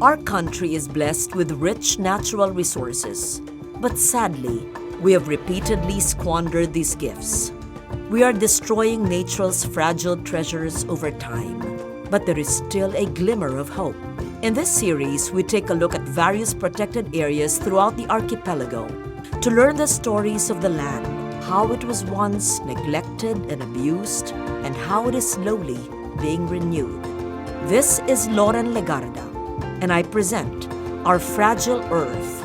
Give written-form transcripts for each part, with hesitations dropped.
Our country is blessed with rich natural resources, but sadly, we have repeatedly squandered these gifts. We are destroying nature's fragile treasures over time, but there is still a glimmer of hope. In this series, we take a look at various protected areas throughout the archipelago to learn the stories of the land, how it was once neglected and abused, and how it is slowly being renewed. This is Lauren Legarda, and I present Our Fragile Earth,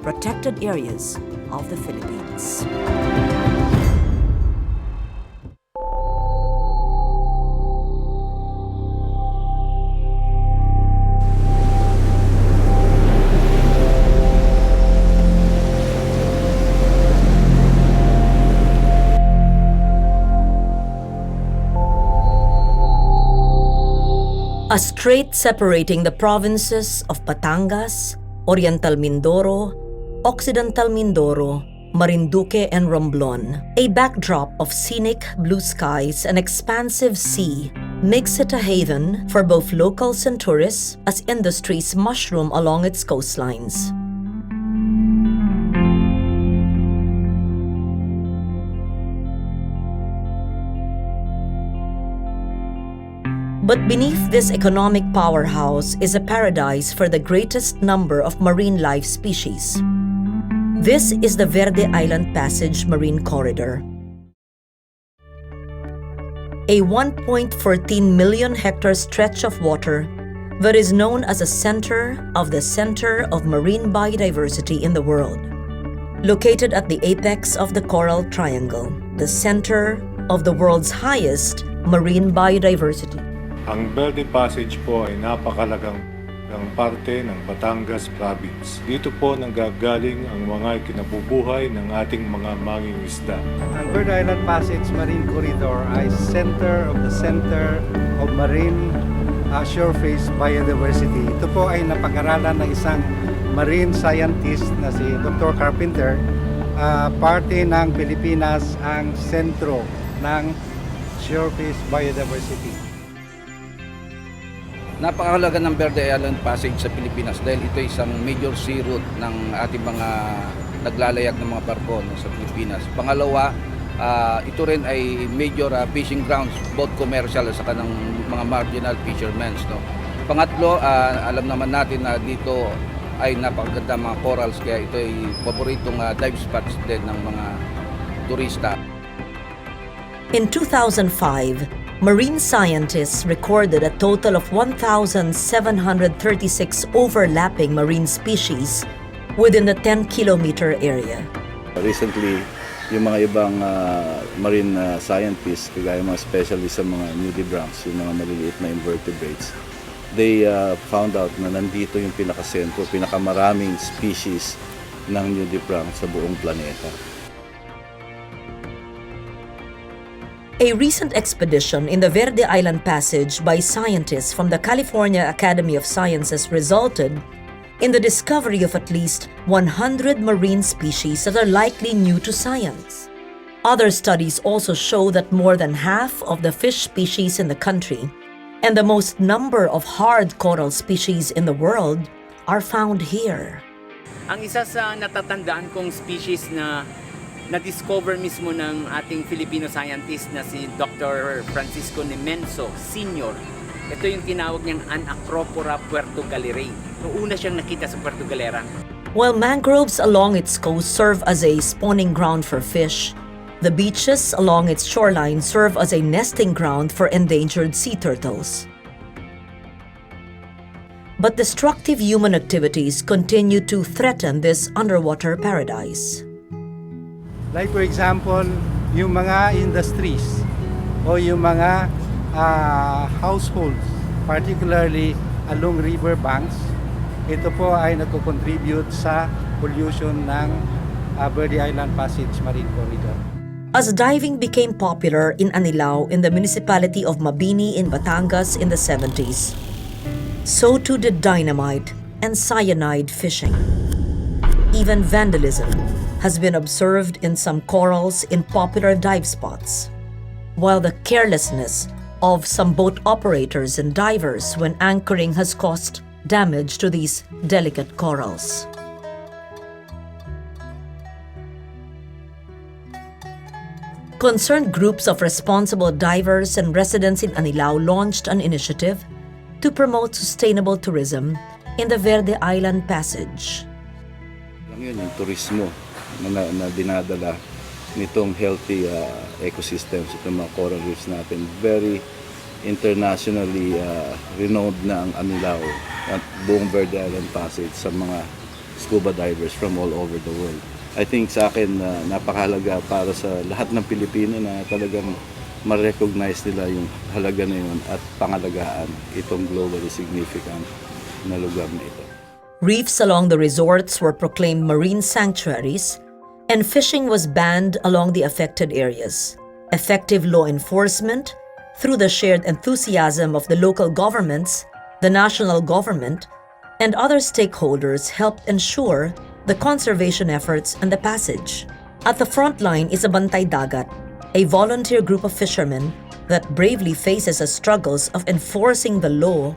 Protected Areas of the Philippines. A strait separating the provinces of Batangas, Oriental Mindoro, Occidental Mindoro, Marinduque, and Romblon, a backdrop of scenic blue skies and expansive sea, makes it a haven for both locals and tourists as industries mushroom along its coastlines. But beneath this economic powerhouse is a paradise for the greatest number of marine life species. This is the Verde Island Passage Marine Corridor. A 1.14 million hectare stretch of water that is known as a center of marine biodiversity in the world. Located at the apex of the Coral Triangle, the center of the world's highest marine biodiversity. Ang Verde Passage po ay napakalagang parte ng Batangas Province. Dito po nanggagaling ang mga kinabubuhay ng ating mga mangingisda. Ang Verde Island Passage Marine Corridor ay center of marine shoreface biodiversity. Ito po ay napag-aralan ng isang marine scientist na si Dr. Carpenter. Parte ng Pilipinas ang sentro ng shoreface biodiversity. Napakahalaga ng Verde Island Passage sa Pilipinas dahil ito ay isang major sea route ng ating mga naglalayag ng mga barko sa Pilipinas. Pangalawa, ito rin ay major fishing grounds, both commercial at saka ng mga marginal fishermen. No? Pangatlo, alam naman natin na dito ay napakaganda mga corals kaya ito ay paboritong dive spots din ng mga turista. In 2005, marine scientists recorded a total of 1,736 overlapping marine species within the 10-kilometer area. Recently, yung mga ibang marine scientists, kagaya mga specialists sa mga nudibranchs, yung mga maliliit na invertebrates, they found out na nandito yung pinakasentro, pinakamaraming species ng nudibranch sa buong planeta. A recent expedition in the Verde Island Passage by scientists from the California Academy of Sciences resulted in the discovery of at least 100 marine species that are likely new to science. Other studies also show that more than half of the fish species in the country and the most number of hard coral species in the world are found here. Ang isa sa natatandaan kong species na na-discover mismo ng ating Filipino scientist na si Dr. Francisco Nemenso Sr. Ito yung tinawag niyang Anacropora puertogalerae. Noong una siyang nakita sa Puerto Galera. While mangroves along its coast serve as a spawning ground for fish, the beaches along its shoreline serve as a nesting ground for endangered sea turtles. But destructive human activities continue to threaten this underwater paradise. Like for example, yung mga industries o yung mga households, particularly along river banks, ito po ay nagko-contribute sa pollution ng Verde Island Passage Marine Corridor. As diving became popular in Anilao in the municipality of Mabini in Batangas in the 70s, so too did dynamite and cyanide fishing. Even vandalism has been observed in some corals in popular dive spots, while the carelessness of some boat operators and divers when anchoring has caused damage to these delicate corals. Concerned groups of responsible divers and residents in Anilao launched an initiative to promote sustainable tourism in the Verde Island Passage. Lang yun, yung turismo na dinadala nitong healthy ecosystems, itong mga coral reefs natin. Very internationally renowned na ang Anilao at buong Verde Island Passage sa mga scuba divers from all over the world. I think sa akin napakahalaga para sa lahat ng Pilipino na talagang ma-recognize nila yung halaga na yun at pangalagaan itong globally significant na lugar na ito. Reefs along the resorts were proclaimed marine sanctuaries, and fishing was banned along the affected areas. Effective law enforcement, through the shared enthusiasm of the local governments, the national government, and other stakeholders, helped ensure the conservation efforts in the passage. At the front line is a Bantay Dagat, a volunteer group of fishermen that bravely faces the struggles of enforcing the law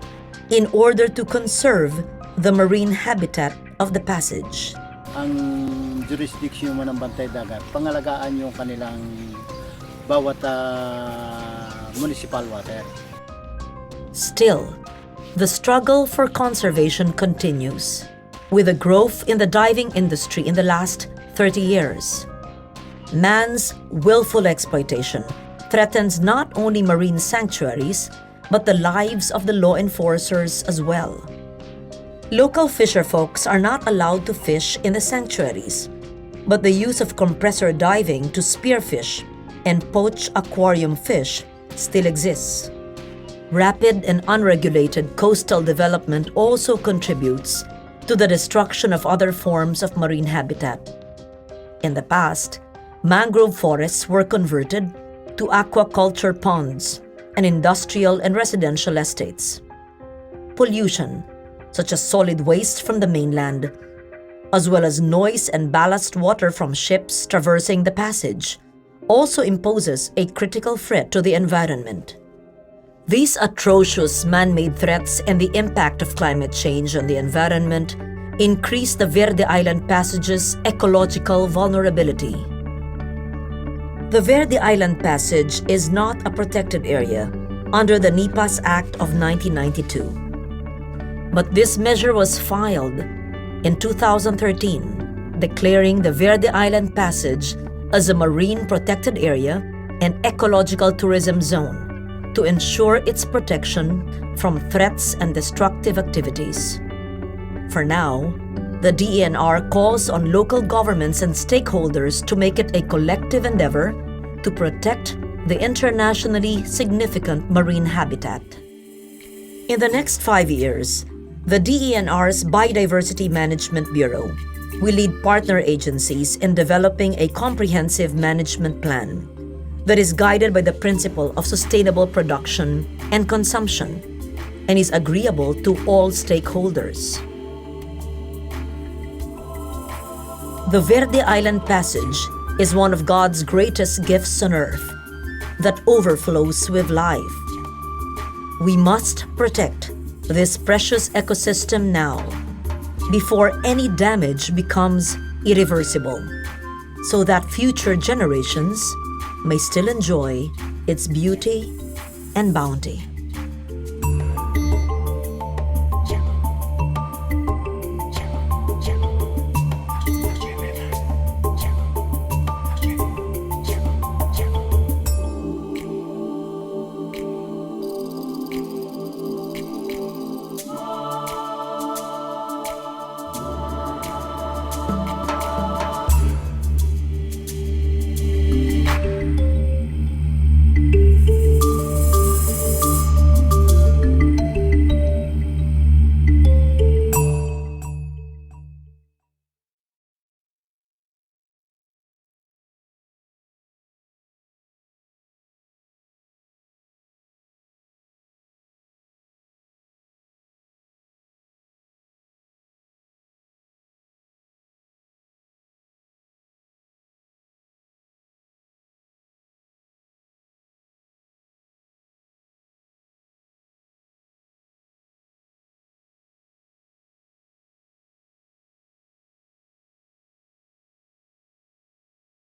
in order to conserve the marine habitat of the passage. Ang jurisdiction mo ng Bantay Dagat, pangalagaan yung kanilang bawat municipal water. Still, the struggle for conservation continues, with a growth in the diving industry in the last 30 years. Man's willful exploitation threatens not only marine sanctuaries, but the lives of the law enforcers as well. Local fisherfolks are not allowed to fish in the sanctuaries, but the use of compressor diving to spearfish and poach aquarium fish still exists. Rapid and unregulated coastal development also contributes to the destruction of other forms of marine habitat. In the past, mangrove forests were converted to aquaculture ponds and industrial and residential estates. Pollution, such as solid waste from the mainland, as well as noise and ballast water from ships traversing the passage, also imposes a critical threat to the environment. These atrocious man-made threats and the impact of climate change on the environment increase the Verde Island Passage's ecological vulnerability. The Verde Island Passage is not a protected area under the NIPAS Act of 1992. But this measure was filed in 2013, declaring the Verde Island Passage as a marine protected area and ecological tourism zone to ensure its protection from threats and destructive activities. For now, the DENR calls on local governments and stakeholders to make it a collective endeavor to protect the internationally significant marine habitat. In the next 5 years, the DENR's Biodiversity Management Bureau will lead partner agencies in developing a comprehensive management plan that is guided by the principle of sustainable production and consumption and is agreeable to all stakeholders. The Verde Island Passage is one of God's greatest gifts on earth that overflows with life. We must protect this precious ecosystem now before any damage becomes irreversible, so that future generations may still enjoy its beauty and bounty.